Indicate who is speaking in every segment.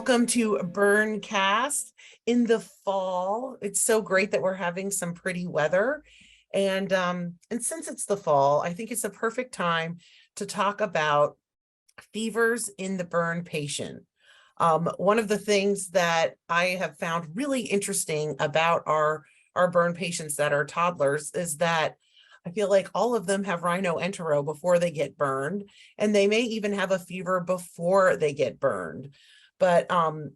Speaker 1: Welcome to BurnCast in the fall. It's so great that we're having some pretty weather. And since it's the fall, I think it's a perfect time to talk about fevers in the burn patient. One of the things that I have found really interesting about our burn patients that are toddlers is that I feel like all of them have rhinoentero before they get burned, and they may even have a fever before they get burned. But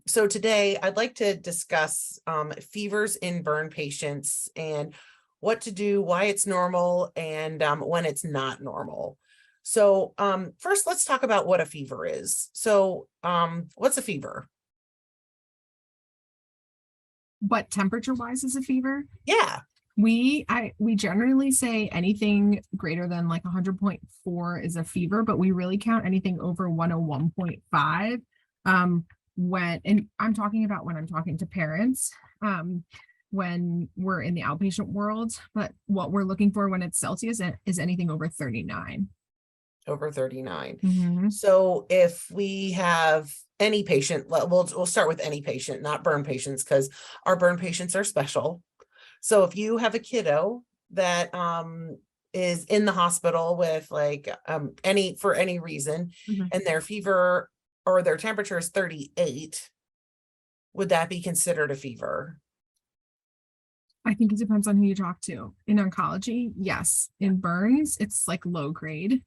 Speaker 1: so today I'd like to discuss fevers in burn patients and what to do, why it's normal, and when it's not normal. So first, let's talk about what a fever is. So what's a fever?
Speaker 2: What temperature-wise is a fever?
Speaker 1: Yeah.
Speaker 2: We generally say anything greater than like 100.4 is a fever, but we really count anything over 101.5. And I'm talking about when I'm talking to parents, when we're in the outpatient world, but what we're looking for when it's Celsius is anything over 39.
Speaker 1: Over 39.
Speaker 2: Mm-hmm.
Speaker 1: So if we have any patient, we'll start with any patient, not burn patients, because our burn patients are special. So if you have a kiddo that is in the hospital with like for any reason,
Speaker 2: Mm-hmm.
Speaker 1: and their fever or their temperature is 38, would that be considered a fever?
Speaker 2: I think it depends on who you talk to. In oncology, yes. In burns, it's like low grade.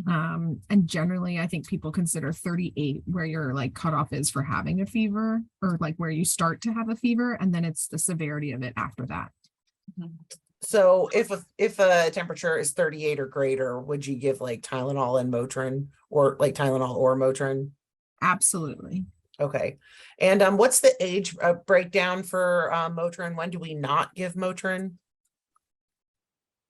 Speaker 2: And generally, I think people consider 38 where your like cutoff is for having a fever, or like where you start to have a fever, and then it's the severity of it after that.
Speaker 1: So if a temperature is 38 or greater, would you give like Tylenol and Motrin, or like Tylenol or Motrin?
Speaker 2: Absolutely.
Speaker 1: Okay. And what's the age breakdown for Motrin? When do we not give Motrin?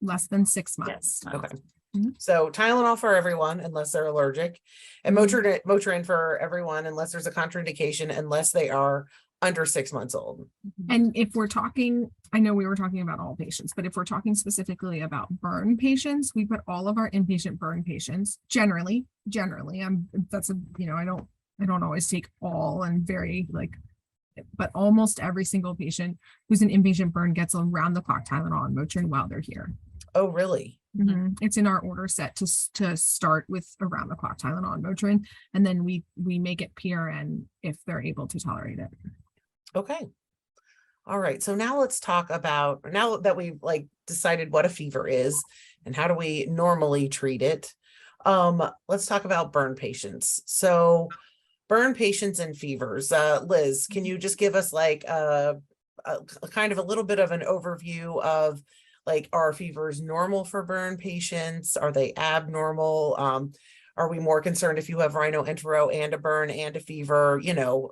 Speaker 2: Less than 6 months.
Speaker 1: Okay.
Speaker 2: Mm-hmm.
Speaker 1: So Tylenol for everyone unless they're allergic, and Motrin for everyone unless there's a contraindication, unless they are under 6 months old.
Speaker 2: And if we're talking, I know we were talking about all patients, but if we're talking specifically about burn patients, we put all of our inpatient burn patients generally, I don't always take all, and very like, but almost every single patient who's an inpatient burn gets around the clock Tylenol and Motrin while they're here.
Speaker 1: Oh, really?
Speaker 2: Mm-hmm. It's in our order set to start with around the clock Tylenol and Motrin, and then we make it PRN if they're able to tolerate it.
Speaker 1: Okay. All right. So now let's talk about, now that we've like decided what a fever is and how do we normally treat it, let's talk about burn patients. So burn patients and fevers. Liz, can you just give us like a kind of a little bit of an overview of like, are fevers normal for burn patients? Are they abnormal? Are we more concerned if you have rhinoentero and a burn and a fever? You know,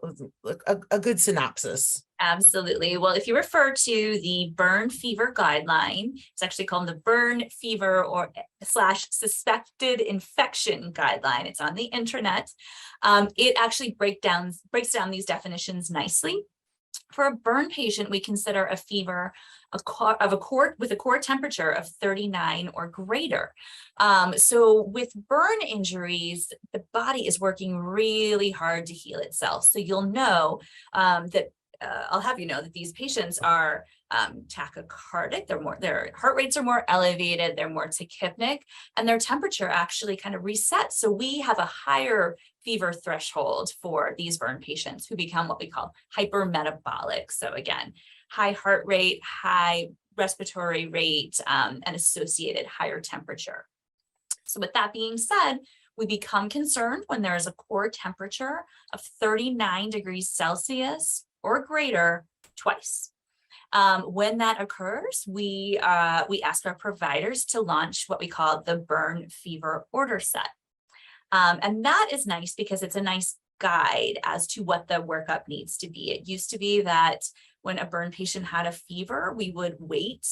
Speaker 1: a good synopsis.
Speaker 3: Absolutely. Well, if you refer to the burn fever guideline, it's actually called the burn fever or / suspected infection guideline. It's on the internet. It actually breaks down these definitions nicely. For a burn patient, we consider a fever with a core temperature of 39 or greater. So with burn injuries, the body is working really hard to heal itself. So you'll know that I'll have you know that these patients are tachycardic. Their heart rates are more elevated. They're more tachypnic, and their temperature actually kind of resets. So we have a higher fever threshold for these burn patients who become what we call hypermetabolic. So again, high heart rate, high respiratory rate, and associated higher temperature. So with that being said, we become concerned when there is a core temperature of 39 degrees Celsius or greater twice. When that occurs, we ask our providers to launch what we call the burn fever order set. And that is nice because it's a nice guide as to what the workup needs to be. It used to be that when a burn patient had a fever, we would wait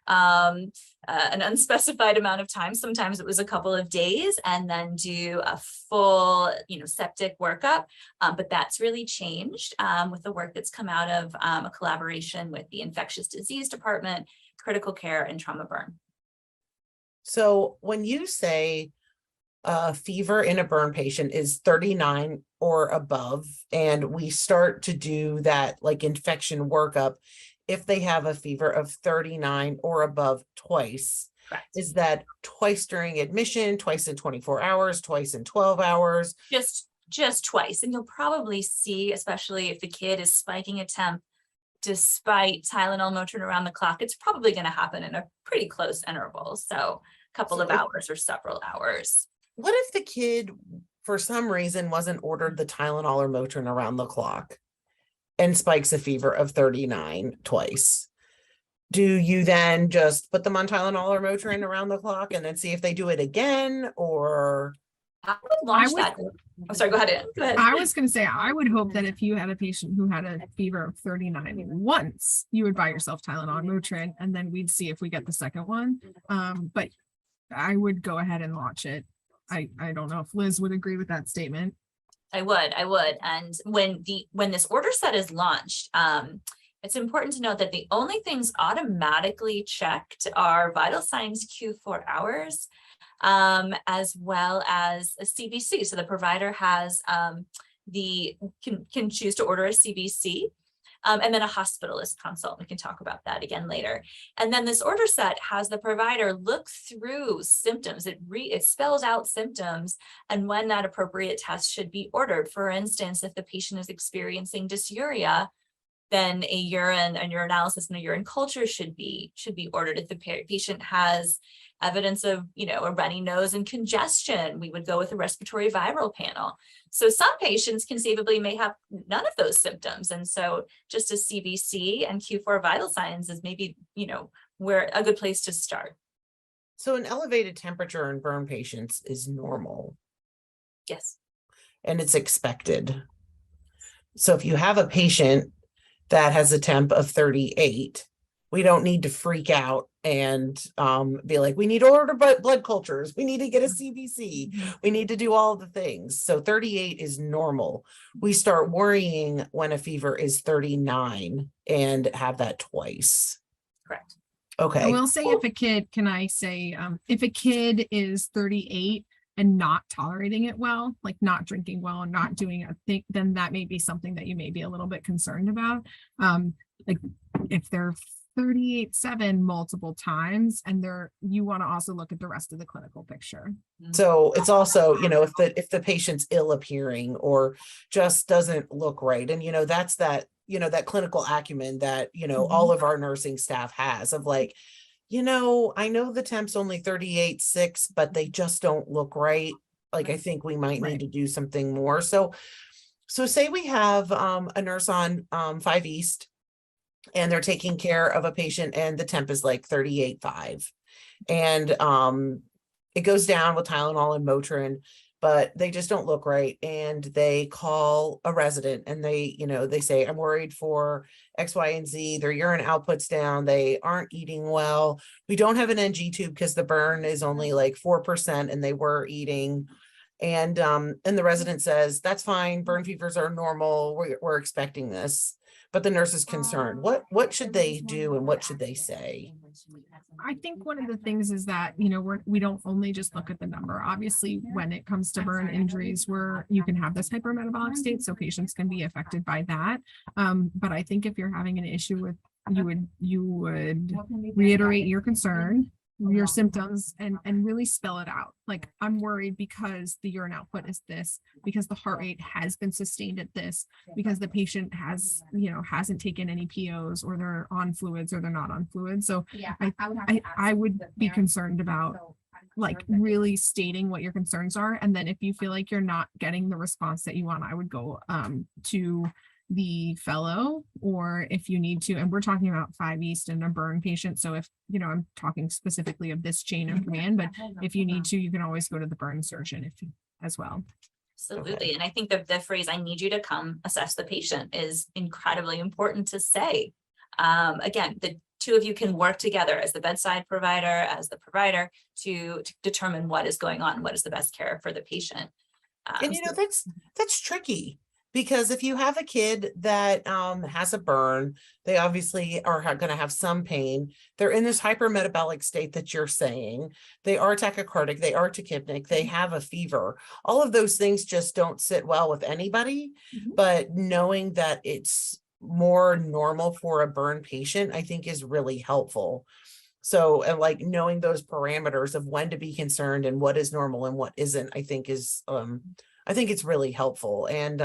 Speaker 3: an unspecified amount of time. Sometimes it was a couple of days, and then do a full, septic workup. But that's really changed with the work that's come out of a collaboration with the infectious disease department, critical care, and trauma burn.
Speaker 1: So when you say fever in a burn patient is 39 or above, and we start to do that like infection workup if they have a fever of 39 or above twice.
Speaker 3: Correct.
Speaker 1: Is that twice during admission, twice in 24 hours, twice in 12 hours?
Speaker 3: Just twice. And you'll probably see, especially if the kid is spiking a temp despite Tylenol, Motrin around the clock, it's probably going to happen in a pretty close interval. So a couple of hours or several hours.
Speaker 1: What if the kid, for some reason, wasn't ordered the Tylenol or Motrin around the clock and spikes a fever of 39 twice? Do you then just put them on Tylenol or Motrin around the clock and then see if they do it again? Or
Speaker 3: I would launch that. I'm sorry, go ahead. Go ahead.
Speaker 2: I was going to say, I would hope that if you had a patient who had a fever of 39 once, you would buy yourself Tylenol and Motrin, and then we'd see if we get the second one. But I would go ahead and launch it. I don't know if Liz would agree with that statement.
Speaker 3: I would. And when this order set is launched, it's important to note that the only things automatically checked are vital signs Q4 hours, as well as a CBC. So the provider has can choose to order a CBC, and then a hospitalist consult. We can talk about that again later. And then this order set has the provider look through symptoms. It spells out symptoms and when that appropriate test should be ordered. For instance, if the patient is experiencing dysuria, then a urinalysis and a urine culture should be ordered. If the patient has evidence of, a runny nose and congestion, we would go with a respiratory viral panel. So some patients conceivably may have none of those symptoms. And so just a CBC and Q4 vital signs is maybe, where a good place to start.
Speaker 1: So an elevated temperature in burn patients is normal.
Speaker 3: Yes.
Speaker 1: And it's expected. So if you have a patient that has a temp of 38, we don't need to freak out and be like, we need to order blood cultures. We need to get a CBC. We need to do all the things. So 38 is normal. We start worrying when a fever is 39 and have that twice.
Speaker 3: Correct.
Speaker 1: Okay.
Speaker 2: I will say if a kid, if a kid is 38 and not tolerating it well, like not drinking well and not doing a thing, then that may be something that you may be a little bit concerned about. Like if they're 38.7 multiple times, and you want to also look at the rest of the clinical picture.
Speaker 1: So it's also, if the patient's ill appearing or just doesn't look right. And, that's that clinical acumen that, all of our nursing staff has of like, I know the temp's only 38.6, but they just don't look right. Like, I think we might need to do something more. So say we have a nurse on 5 East, and they're taking care of a patient and the temp is like 38.5. And it goes down with Tylenol and Motrin, but they just don't look right. And they call a resident and they say, I'm worried for X, Y, and Z. Their urine output's down. They aren't eating well. We don't have an NG tube because the burn is only like 4% and they were eating. And the resident says, that's fine. Burn fevers are normal. We're expecting this. But the nurse is concerned. What should they do and what should they say?
Speaker 2: I think one of the things is that, we don't only just look at the number. Obviously, when it comes to burn injuries, you can have this hypermetabolic state, so patients can be affected by that. But I think if you're having an issue with, you would reiterate your concern, your symptoms, and really spell it out. Like, I'm worried because the urine output is this, because the heart rate has been sustained at this, because the patient hasn't taken any POs, or they're on fluids or they're not on fluids. So I would be concerned about like really stating what your concerns are. And then if you feel like you're not getting the response that you want, I would go to the fellow, or if you need to, and we're talking about 5 East and a burn patient. So if, I'm talking specifically of this chain of command, but if you need to, you can always go to the burn surgeon as well.
Speaker 3: Absolutely.
Speaker 1: Okay.
Speaker 3: And I think that the phrase, I need you to come assess the patient, is incredibly important to say. Again, the two of you can work together as the bedside provider, as the provider, to determine what is going on, what is the best care for the patient.
Speaker 1: And that's tricky Because if you have a kid that has a burn, they obviously are going to have some pain. They're in this hypermetabolic state that you're saying. They are tachycardic, they are tachypnic, they have a fever. All of those things just don't sit well with anybody. But knowing that it's more normal for a burn patient, I think is really helpful. So, and like knowing those parameters of when to be concerned and what is normal and what isn't, I think I think it's really helpful. And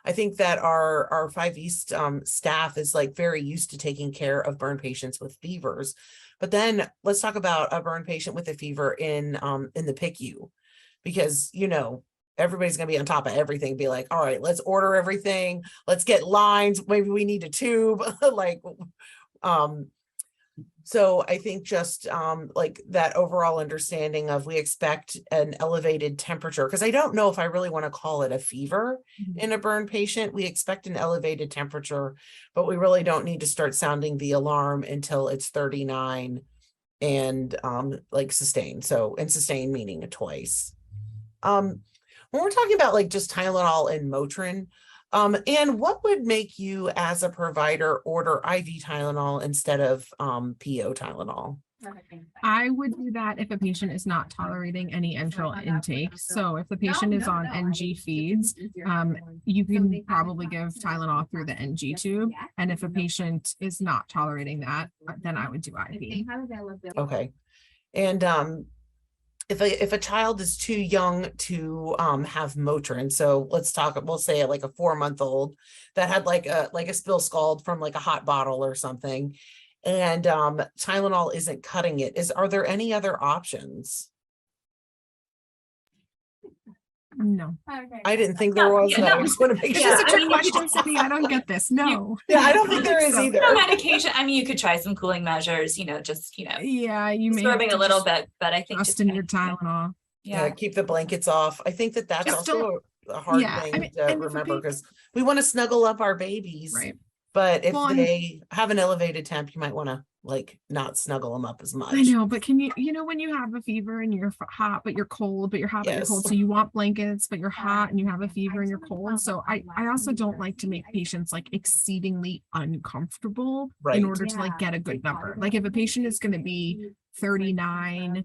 Speaker 1: I think that our 5 East staff is like very used to taking care of burn patients with fevers. But then let's talk about a burn patient with a fever in the PICU, because, you know, everybody's going to be on top of everything, be like, all right, let's order everything. Let's get lines. Maybe we need a tube. Like, so I think just like that overall understanding of we expect an elevated temperature, because I don't know if I really want to call it a fever in a burn patient. We expect an elevated temperature, but we really don't need to start sounding the alarm until it's 39 and like sustained. So, and sustained meaning twice. When we're talking about like just Tylenol and Motrin, and what would make you as a provider order IV Tylenol instead of PO Tylenol?
Speaker 2: I would do that if a patient is not tolerating any enteral intake. So if the patient is on NG feeds, you can probably give Tylenol through the NG tube. And if a patient is not tolerating that, then I would do IV.
Speaker 1: Okay. And if a child is too young to have Motrin, so we'll say like a 4-month-old that had like a spill scald from like a hot bottle or something, and Tylenol isn't cutting it, are there any other options?
Speaker 2: No.
Speaker 1: I didn't think there was, but I just want to make sure.
Speaker 2: It's a trick question, Cindy. I don't get this. No.
Speaker 1: Yeah, I don't think there is either.
Speaker 3: No medication. I mean, you could try some cooling measures, you know, just, you know,
Speaker 2: Yeah, you may
Speaker 3: absorbing a little bit, but I think
Speaker 2: just in your Tylenol.
Speaker 1: Yeah, keep the blankets off. I think that's
Speaker 2: Just
Speaker 1: also a hard thing to remember, because we want to snuggle up our babies.
Speaker 2: Right.
Speaker 1: But if they have an elevated temp, you might want to like not snuggle them up as much.
Speaker 2: I know, but can you know, when you have a fever and you're hot, but you're cold, but you're hot, but you're cold. So you want blankets, but you're hot and you have a fever and you're cold. So I also don't like to make patients like exceedingly uncomfortable in order to like get a good number. Like if a patient is going to be 39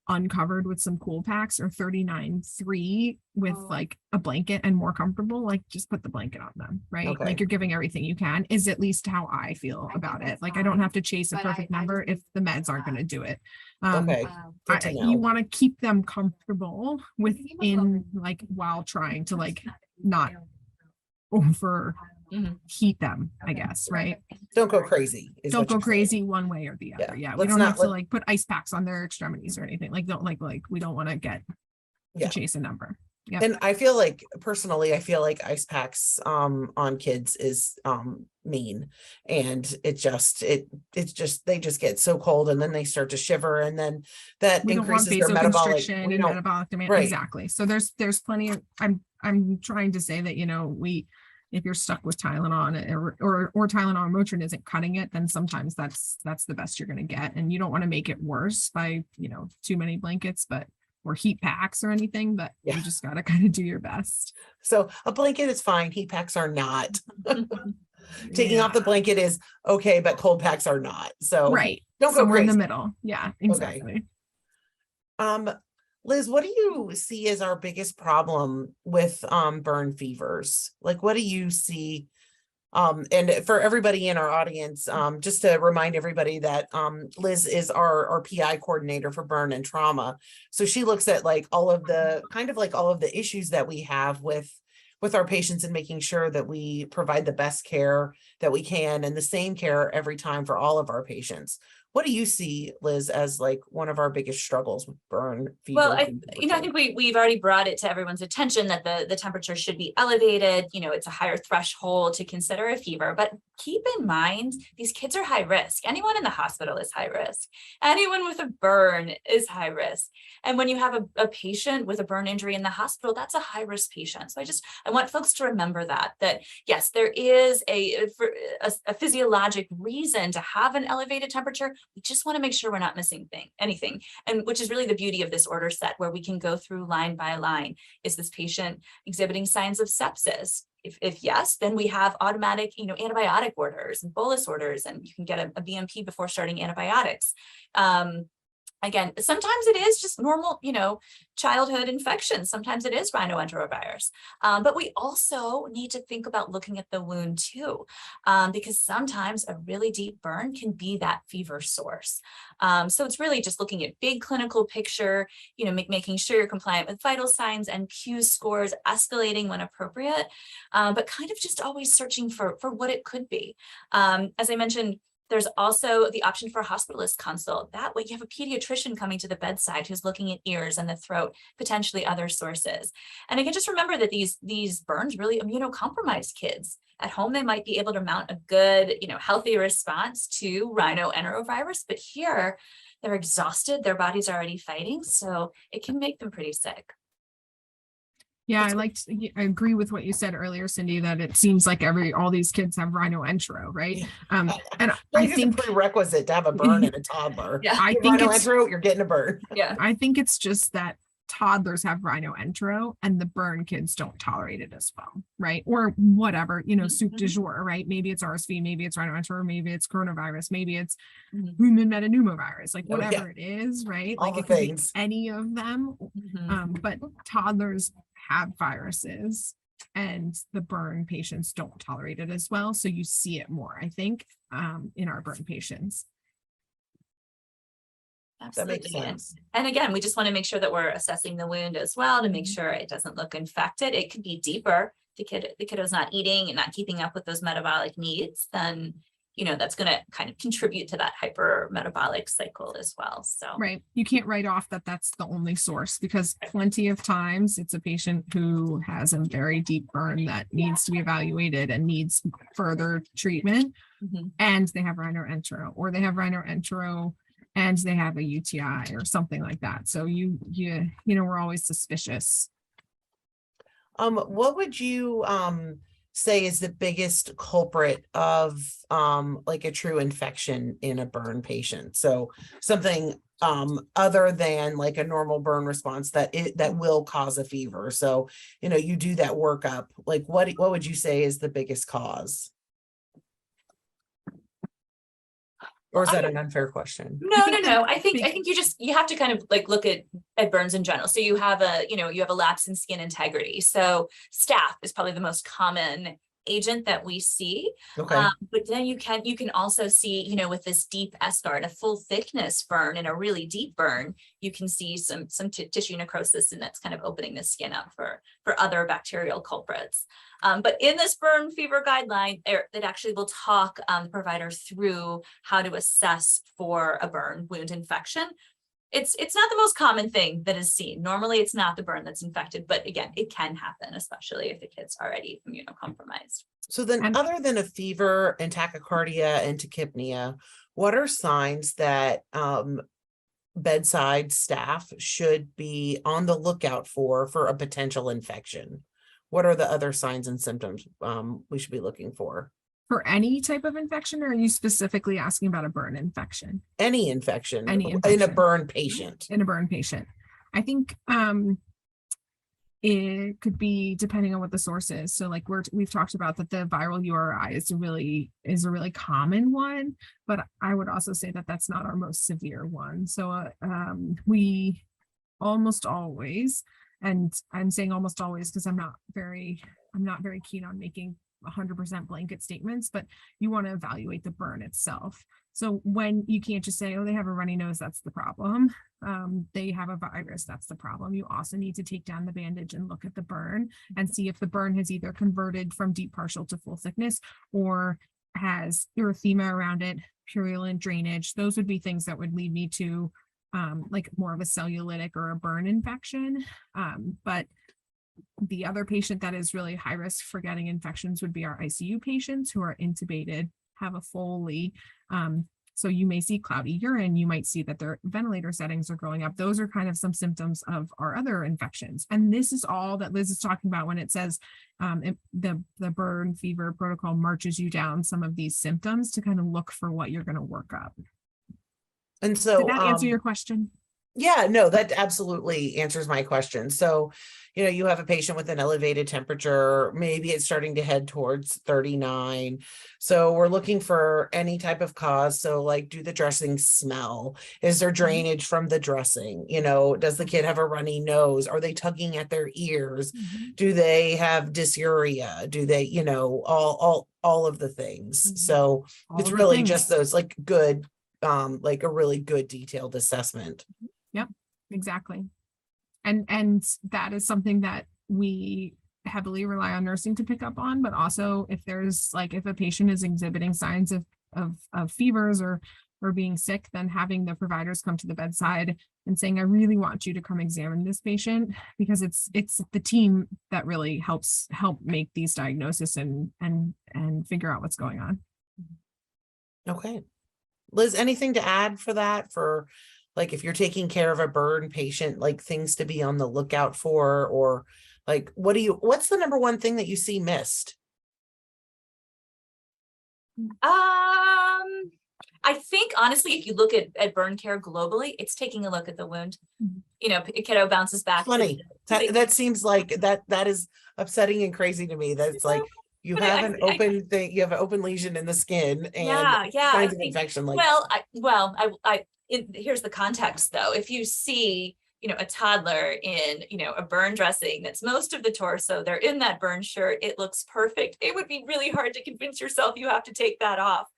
Speaker 2: uncovered with some cool packs or 39.3 with like a blanket and more comfortable, like just put the blanket on them, right?
Speaker 1: Okay.
Speaker 2: Like you're giving everything you can, is at least how I feel about it. Like I don't have to chase a perfect number if the meds aren't going to do it.
Speaker 1: Okay.
Speaker 2: You want to keep them comfortable within like while trying to like not over heat them, I guess, right?
Speaker 1: Don't go crazy.
Speaker 2: Don't go crazy one way or the other. Yeah. We don't have to like put ice packs on their extremities or anything. Like don't like we don't want to get to chase a number. Yeah.
Speaker 1: And I feel like personally, ice packs on kids is mean, and they just get so cold and then they start to shiver, and then that increases their metabolic
Speaker 2: and metabolic demand.
Speaker 1: Right.
Speaker 2: Exactly. So there's plenty of I'm trying to say that, you know, if you're stuck with Tylenol or Tylenol and Motrin isn't cutting it, then sometimes that's the best you're going to get. And you don't want to make it worse by, you know, too many blankets, or heat packs or anything, but you just got to kind of do your best.
Speaker 1: So a blanket is fine. Heat packs are not. Taking off the blanket is okay, but cold packs are not. So don't go crazy.
Speaker 2: In the middle. Yeah, exactly.
Speaker 1: Okay. Liz, what do you see as our biggest problem with burn fevers? Like, what do you see? And for everybody in our audience, just to remind everybody that Liz is our PI coordinator for burn and trauma. So she looks at like all of the issues that we have with our patients and making sure that we provide the best care that we can and the same care every time for all of our patients. What do you see, Liz, as like one of our biggest struggles with burn fever?
Speaker 3: Well, I think we've already brought it to everyone's attention that the temperature should be elevated. You know, it's a higher threshold to consider a fever, but keep in mind, these kids are high risk. Anyone in the hospital is high risk. Anyone with a burn is high risk. And when you have a patient with a burn injury in the hospital, that's a high risk patient. So I want folks to remember that yes, there is a physiologic reason to have an elevated temperature. We just want to make sure we're not missing anything. And which is really the beauty of this order set, where we can go through line by line. Is this patient exhibiting signs of sepsis? If yes, then we have automatic, antibiotic orders and bolus orders, and you can get a BMP before starting antibiotics. Again, sometimes it is just normal, childhood infections. Sometimes it is rhinoenterovirus. But we also need to think about looking at the wound too, because sometimes a really deep burn can be that fever source. So it's really just looking at big clinical picture, making sure you're compliant with vital signs and Q scores, escalating when appropriate, but kind of just always searching for what it could be. As I mentioned, there's also the option for a hospitalist consult. That way you have a pediatrician coming to the bedside who's looking at ears and the throat, potentially other sources. And again, just remember that these burns really immunocompromised kids. At home, they might be able to mount a good, healthy response to rhinoenterovirus, but here they're exhausted, their body's already fighting, so it can make them pretty sick.
Speaker 2: Yeah, I agree with what you said earlier, Cindy, that it seems like all these kids have rhinoentero, right? And I think
Speaker 1: it's a prerequisite to have a burn in a toddler.
Speaker 3: Yeah,
Speaker 2: I think
Speaker 1: rhinoentero, you're getting a burn.
Speaker 3: Yeah,
Speaker 2: I think it's just that toddlers have rhinoentero and the burn kids don't tolerate it as well, right? Or whatever, soup du jour, right? Maybe it's RSV, maybe it's rhinoentero, maybe it's coronavirus, maybe it's human metapneumovirus, like whatever it is, right?
Speaker 1: All
Speaker 2: like
Speaker 1: the
Speaker 2: it could
Speaker 1: things.
Speaker 2: be any of them. But toddlers have viruses and the burn patients don't tolerate it as well. So you see it more, I think, in our burn patients.
Speaker 3: absolutely.
Speaker 1: That makes sense.
Speaker 3: And again, we just want to make sure that we're assessing the wound as well to make sure it doesn't look infected. It could be deeper. The kiddo's not eating and not keeping up with those metabolic needs, then that's going to kind of contribute to that hyper metabolic cycle as well. So
Speaker 2: right, you can't write off that that's the only source, because plenty of times it's a patient who has a very deep burn that needs to be evaluated and needs further treatment, and they have rhinoentero, or they have rhinoentero and they have a UTI or something like that. So we're always suspicious.
Speaker 1: What would you say is the biggest culprit of like a true infection in a burn patient? So something other than like a normal burn response that will cause a fever. So you do that workup. Like what would you say is the biggest cause? Or is that an unfair question?
Speaker 3: No. I think you have to kind of like look at burns in general. So you have a lapse in skin integrity. So staph is probably the most common agent that we see.
Speaker 1: Okay.
Speaker 3: But then you can also see, with this deep eschar and a full thickness burn and a really deep burn, you can see some tissue necrosis, and that's kind of opening the skin up for other bacterial culprits. But in this burn fever guideline, it actually will talk the provider through how to assess for a burn wound infection. It's not the most common thing that is seen. Normally, it's not the burn that's infected, but again, it can happen, especially if the kid's already immunocompromised.
Speaker 1: So then, other than a fever and tachycardia and tachypnea, what are signs that bedside staff should be on the lookout for a potential infection? What are the other signs and symptoms we should be looking for?
Speaker 2: For any type of infection, or are you specifically asking about a burn infection?
Speaker 1: Any infection.
Speaker 2: In
Speaker 1: a burn patient.
Speaker 2: In a burn patient. I think it could be depending on what the source is. So like we've talked about that the viral URI is a really common one, but I would also say that that's not our most severe one. So we almost always, and I'm saying almost always because I'm not very keen on making 100% blanket statements, but you want to evaluate the burn itself. So when you can't just say, oh, they have a runny nose, that's the problem. They have a virus, that's the problem. You also need to take down the bandage and look at the burn and see if the burn has either converted from deep partial to full thickness or has erythema around it, purulent drainage. Those would be things that would lead me to like more of a cellulitic or a burn infection. But The other patient that is really high risk for getting infections would be our ICU patients who are intubated, have a Foley. So you may see cloudy urine, you might see that their ventilator settings are going up. Those are kind of some symptoms of our other infections. And this is all that Liz is talking about when it says the burn fever protocol marches you down some of these symptoms to kind of look for what you're going to work up.
Speaker 1: And so,
Speaker 2: Did that answer your question?
Speaker 1: yeah, no, that absolutely answers my question. So, you have a patient with an elevated temperature, maybe it's starting to head towards 39. So we're looking for any type of cause. So like, do the dressing smell? Is there drainage from the dressing? Does the kid have a runny nose? Are they tugging at their ears? Do they have dysuria? Do they, all of the things. So
Speaker 2: All
Speaker 1: it's
Speaker 2: the
Speaker 1: really
Speaker 2: things.
Speaker 1: just those like good, like a really good detailed assessment.
Speaker 2: Yep, exactly. And that is something that we heavily rely on nursing to pick up on, but also if a patient is exhibiting signs of fevers or being sick, then having the providers come to the bedside and saying, I really want you to come examine this patient, because it's the team that really help make these diagnoses and figure out what's going on.
Speaker 1: Okay. Liz, anything to add for that? For like, if you're taking care of a burn patient, like things to be on the lookout for, or like, what's the number one thing that you see missed?
Speaker 3: I think honestly, if you look at burn care globally, it's taking a look at the wound. A kiddo bounces back.
Speaker 1: Funny. That seems like that is upsetting and crazy to me. That's like, you have an open thing, you have an open lesion in the skin and signs of infection. Like,
Speaker 3: here's the context though. If you see, a toddler in, a burn dressing that's most of the torso, they're in that burn shirt, it looks perfect. It would be really hard to convince yourself you have to take that off,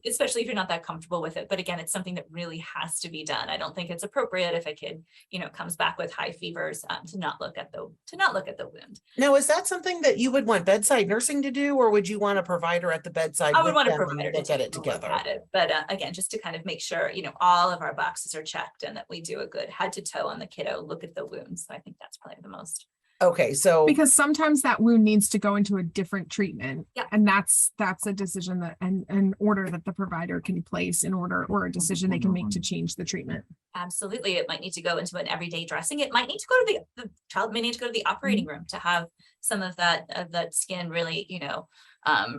Speaker 3: especially if you're not that comfortable with it. But again, it's something that really has to be done. I don't think it's appropriate if a kid, comes back with high fevers to not look at the wound.
Speaker 1: now, is that something that you would want bedside nursing to do, or would you want a provider at the bedside?
Speaker 3: I would want a
Speaker 1: them and
Speaker 3: provider
Speaker 1: look
Speaker 3: to
Speaker 1: at it together.
Speaker 3: But again, just to kind of make sure, all of our boxes are checked and that we do a good head to toe on the kiddo, look at the wounds. So I think that's probably the most.
Speaker 1: Okay, so
Speaker 2: because sometimes that wound needs to go into a different treatment.
Speaker 3: Yeah.
Speaker 2: And that's a decision that an order that the provider can place or a decision they can make to change the treatment.
Speaker 3: Absolutely. It might need to go into an everyday dressing. It might need to go to the child may need to go to the operating room to have some of that skin really,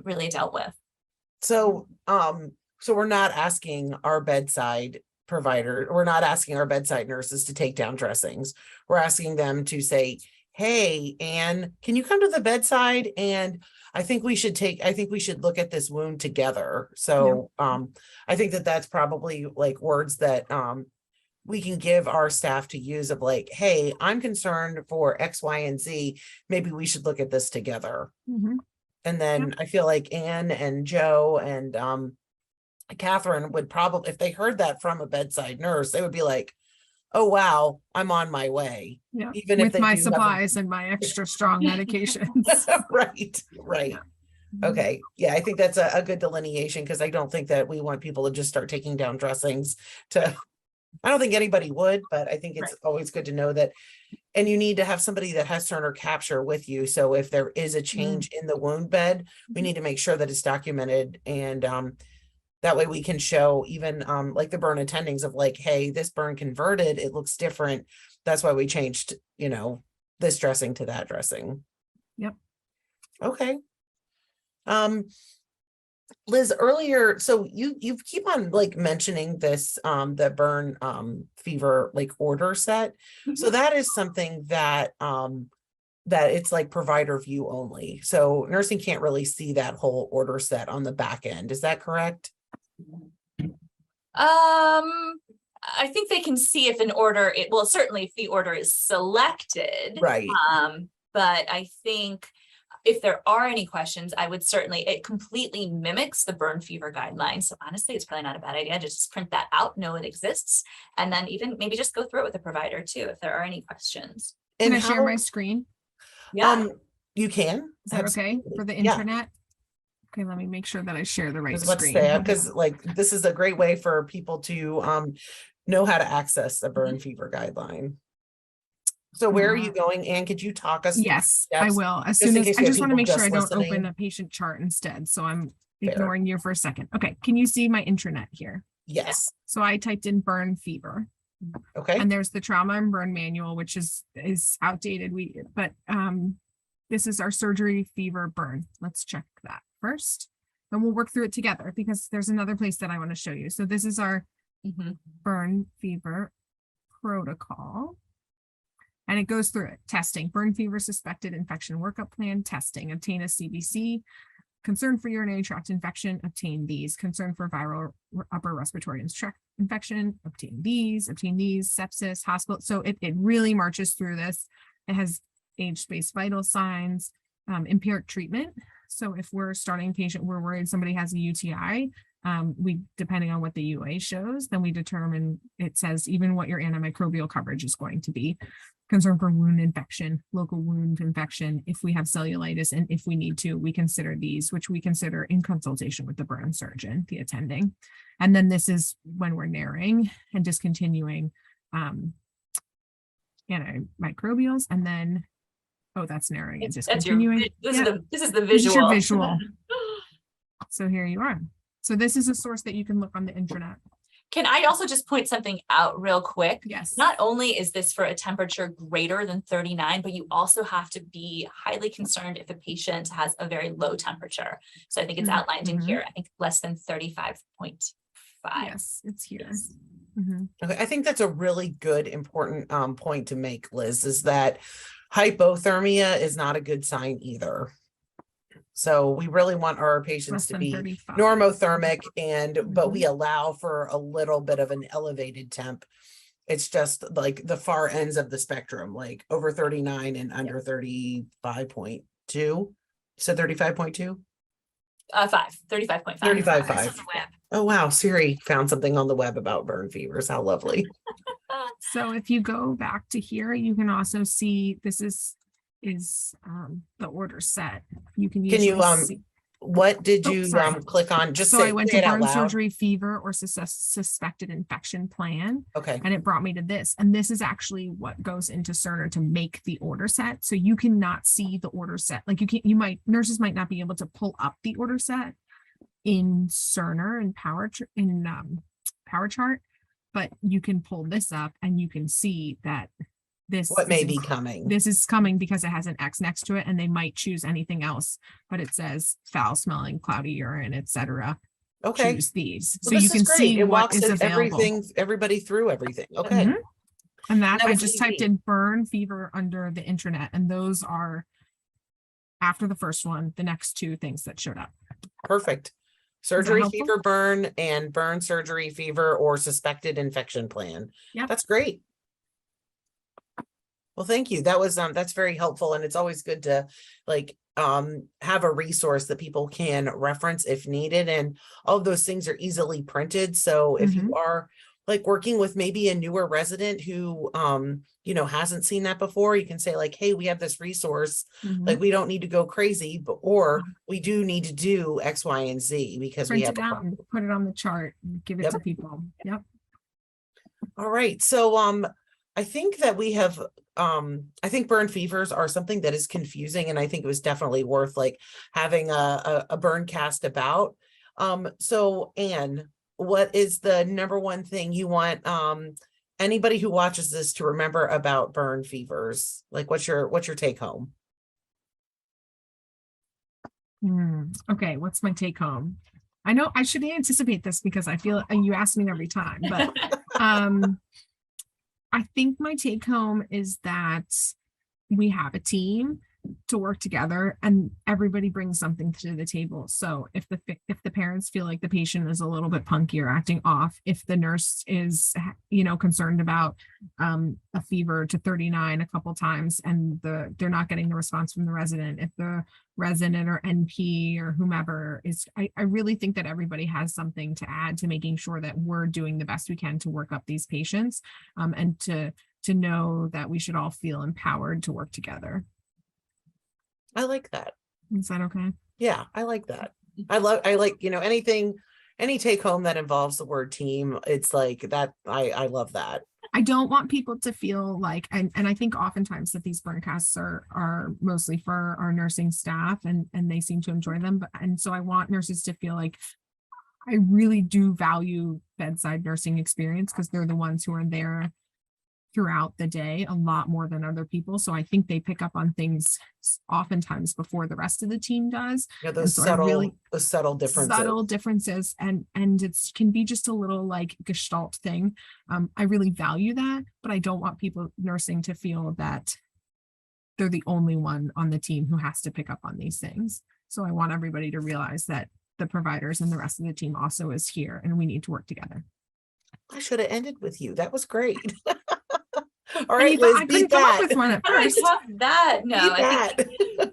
Speaker 3: really dealt with.
Speaker 1: So we're not asking our bedside provider, we're not asking our bedside nurses to take down dressings. We're asking them to say, hey, Anne, can you come to the bedside? And I think we should look at this wound together. So I think that's probably like words that we can give our staff to use of like, hey, I'm concerned for X, Y, and Z. Maybe we should look at this together. And then I feel like Anne and Joe and Catherine would probably, if they heard that from a bedside nurse, they would be like, oh, wow, I'm on my way.
Speaker 2: Yeah.
Speaker 1: Even
Speaker 2: with
Speaker 1: if they
Speaker 2: my
Speaker 1: do
Speaker 2: supplies and my extra strong medications.
Speaker 1: Right. Okay. Yeah, I think that's a good delineation, because I don't think that we want people to just start taking down dressings I don't think anybody would, but I think it's always good to know that. And you need to have somebody that has Cerner capture with you. So if there is a change in the wound bed, we need to make sure that it's documented, and that way we can show even like the burn attendings of like, hey, this burn converted, it looks different. That's why we changed, this dressing to that dressing.
Speaker 2: Yep.
Speaker 1: Okay. Liz, earlier, so you keep on like mentioning this, the burn fever like order set. So that is something that that it's like provider view only. So nursing can't really see that whole order set on the back end. Is that correct?
Speaker 3: I think they can see if an order, certainly if the order is selected.
Speaker 1: Right.
Speaker 3: But I think if there are any questions, it completely mimics the burn fever guidelines. So honestly, it's probably not a bad idea to just print that out, know it exists, and then even maybe just go through it with the provider too, if there are any questions.
Speaker 2: Can I share my screen?
Speaker 3: Yeah.
Speaker 1: You can.
Speaker 2: Is that okay for the internet? Okay, let me make sure that I share the right screen.
Speaker 1: Because like this is a great way for people to know how to access the burn fever guideline. So where are you going? Anne, could you talk us through
Speaker 2: Yes, I
Speaker 1: steps?
Speaker 2: will. As
Speaker 1: Just
Speaker 2: soon
Speaker 1: in
Speaker 2: as
Speaker 1: case
Speaker 2: I
Speaker 1: we have
Speaker 2: just want to
Speaker 1: people
Speaker 2: make sure
Speaker 1: just
Speaker 2: I don't open
Speaker 1: listening.
Speaker 2: a patient chart instead. So I'm
Speaker 1: Fair.
Speaker 2: ignoring you for a second. Okay. Can you see my intranet here?
Speaker 1: Yes.
Speaker 2: So I typed in burn fever.
Speaker 1: Okay.
Speaker 2: And there's the trauma and burn manual, which is outdated. This is our surgery fever burn. Let's check that first. And we'll work through it together because there's another place that I want to show you. So this is our burn fever protocol. And it goes through it. Testing, burn fever, suspected infection workup plan, testing, obtain a CBC, concern for urinary tract infection, obtain these, concern for viral upper respiratory tract infection, obtain these, sepsis, hospital. So it really marches through this. It has age-based vital signs, empiric treatment. So if we're starting a patient, we're worried somebody has a UTI, depending on what the UA shows, then we determine, it says even what your antimicrobial coverage is going to be. Concern for wound infection, local wound infection, if we have cellulitis, and if we need to, we consider these, which we consider in consultation with the burn surgeon, the attending. And then this is when we're narrowing and discontinuing antimicrobials, and then, oh, that's narrowing and discontinuing.
Speaker 3: This is the visual.
Speaker 2: This is your visual. So here you are. So this is a source that you can look on the intranet.
Speaker 3: Can I also just point something out real quick?
Speaker 2: Yes.
Speaker 3: Not only is this for a temperature greater than 39, but you also have to be highly concerned if a patient has a very low temperature. So I think it's outlined in here, I think less than 35.5.
Speaker 2: Yes, it's here.
Speaker 3: Yes.
Speaker 1: Okay, I think that's a really good, important point to make, Liz, is that hypothermia is not a good sign either. So we really want our patients to be
Speaker 2: 35.
Speaker 1: normothermic, but we allow for a little bit of an elevated temp. It's just like the far ends of the spectrum, like over 39 and under 35.2. So 35.2?
Speaker 3: 35.5.
Speaker 1: 35.5. Oh, wow. Siri found something on the web about burn fevers. How lovely.
Speaker 2: So if you go back to here, you can also see this is the order set. You can see.
Speaker 1: What did you click on? Just
Speaker 2: so I went to burn
Speaker 1: loud.
Speaker 2: Surgery fever or suspected infection plan.
Speaker 1: Okay.
Speaker 2: And it brought me to this. And this is actually what goes into Cerner to make the order set. So you cannot see the order set. Like nurses might not be able to pull up the order set in Cerner and Power Chart, but you can pull this up and you can see that what may be coming. This is coming because it has an X next to it, and they might choose anything else, but it says foul smelling, cloudy urine, etc.
Speaker 1: Okay.
Speaker 2: Choose these.
Speaker 1: Well,
Speaker 2: so you can see
Speaker 1: it
Speaker 2: what is available.
Speaker 1: Everybody through everything. Okay.
Speaker 2: And that I just typed in burn fever under the intranet, and those are after the first one, the next two things that showed up.
Speaker 1: Perfect. Surgery fever burn and burn surgery fever or suspected infection plan.
Speaker 2: Yeah,
Speaker 1: that's great. Well, thank you. That was that's very helpful, and it's always good to have a resource that people can reference if needed, and all of those things are easily printed. So if you are working with maybe a newer resident who hasn't seen that before, you can say hey, we have this resource. We don't need to go crazy, or we do need to do X, Y, and Z because
Speaker 2: print
Speaker 1: we have
Speaker 2: it out and put it on the chart and give it to people. Yep.
Speaker 1: All right. So I think that we have I think burn fevers are something that is confusing, and I think it was definitely worth having a BurnCast about. So Anne, what is the number one thing you want anybody who watches this to remember about burn fevers? What's your take home?
Speaker 2: Okay, what's my take home? I know I should anticipate this because I feel you ask me every time, but I think my take home is that we have a team to work together and everybody brings something to the table. So if the parents feel like the patient is a little bit punky or acting off, if the nurse is, concerned about a fever to 39 a couple times and they're not getting the response from the resident, if the resident or NP or whomever is, I really think that everybody has something to add to making sure that we're doing the best we can to work up these patients, and to know that we should all feel empowered to work together.
Speaker 1: I like that.
Speaker 2: Is that okay?
Speaker 1: Yeah, I like that. I like, any take home that involves the word team. It's that. I love that.
Speaker 2: I don't want people to feel like, and I think oftentimes that these BurnCasts are mostly for our nursing staff and they seem to enjoy them. And so I want nurses to feel like I really do value bedside nursing experience because they're the ones who are there throughout the day a lot more than other people. So I think they pick up on things oftentimes before the rest of the team does.
Speaker 1: Yeah,
Speaker 2: And so I really
Speaker 1: the subtle differences.
Speaker 2: And it's can be just a little like gestalt thing. I really value that, but I don't want people nursing to feel that they're the only one on the team who has to pick up on these things. So I want everybody to realize that the providers and the rest of the team also is here and we need to work together.
Speaker 1: I should have ended with you. That was great. All
Speaker 2: And
Speaker 1: right,
Speaker 2: you thought
Speaker 1: Liz,
Speaker 2: I
Speaker 1: beat
Speaker 2: couldn't come up
Speaker 1: that.
Speaker 2: with one at
Speaker 3: I
Speaker 2: first.
Speaker 3: top that. No,
Speaker 1: Beat
Speaker 3: I think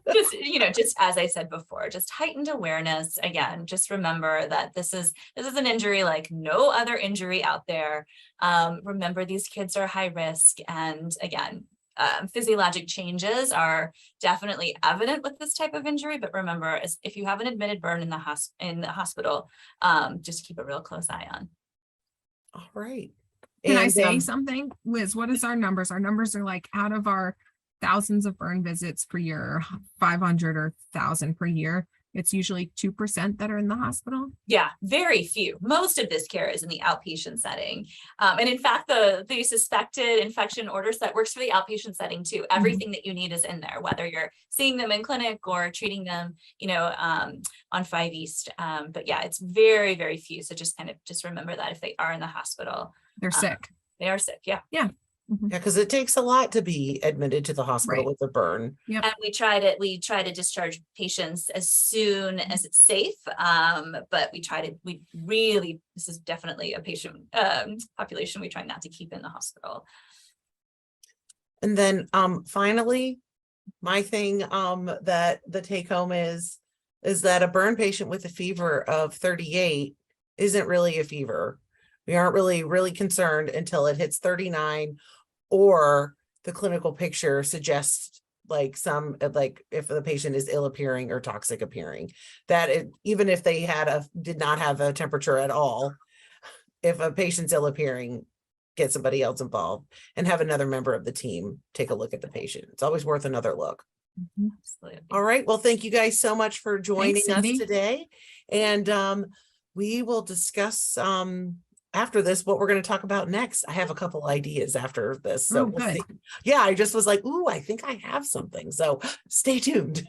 Speaker 1: that.
Speaker 3: just as I said before, just heightened awareness. Again, just remember that this is an injury like no other injury out there. Remember, these kids are high risk, and again, physiologic changes are definitely evident with this type of injury. But remember, if you have an admitted burn in the hospital, just keep a real close eye on.
Speaker 1: All right.
Speaker 2: Can I
Speaker 1: And,
Speaker 2: say something, Liz? What is our numbers? Our numbers are like out of our thousands of burn visits per year, 500 or 1,000 per year. It's usually 2% that are in the hospital.
Speaker 3: Yeah, very few. Most of this care is in the outpatient setting. And in fact, the suspected infection order set works for the outpatient setting too. Everything that you need is in there, whether you're seeing them in clinic or treating them, on 5 East. But yeah, it's very, very few. So just remember that if they are in the hospital,
Speaker 2: They're sick.
Speaker 3: they are sick. Yeah.
Speaker 2: Yeah.
Speaker 1: yeah, because it takes a lot to be admitted to the hospital
Speaker 2: Right.
Speaker 1: with a burn.
Speaker 2: Yep.
Speaker 3: And we try to discharge patients as soon as it's safe. But this is definitely a patient population we try not to keep in the hospital.
Speaker 1: And then finally, my thing that the take home is that a burn patient with a fever of 38 isn't really a fever. We aren't really concerned until it hits 39 or the clinical picture suggests like if the patient is ill appearing or toxic appearing, that even if they did not have a temperature at all, if a patient's ill appearing, get somebody else involved and have another member of the team take a look at the patient. It's always worth another look.
Speaker 3: Absolutely.
Speaker 1: All right. Well, thank you guys so much for joining us
Speaker 2: Cindy.
Speaker 1: today. And we will discuss after this what we're going to talk about next. I have a couple ideas after this. So we'll
Speaker 2: good.
Speaker 1: see. Yeah, I just was like, ooh, I think I have something. So stay tuned.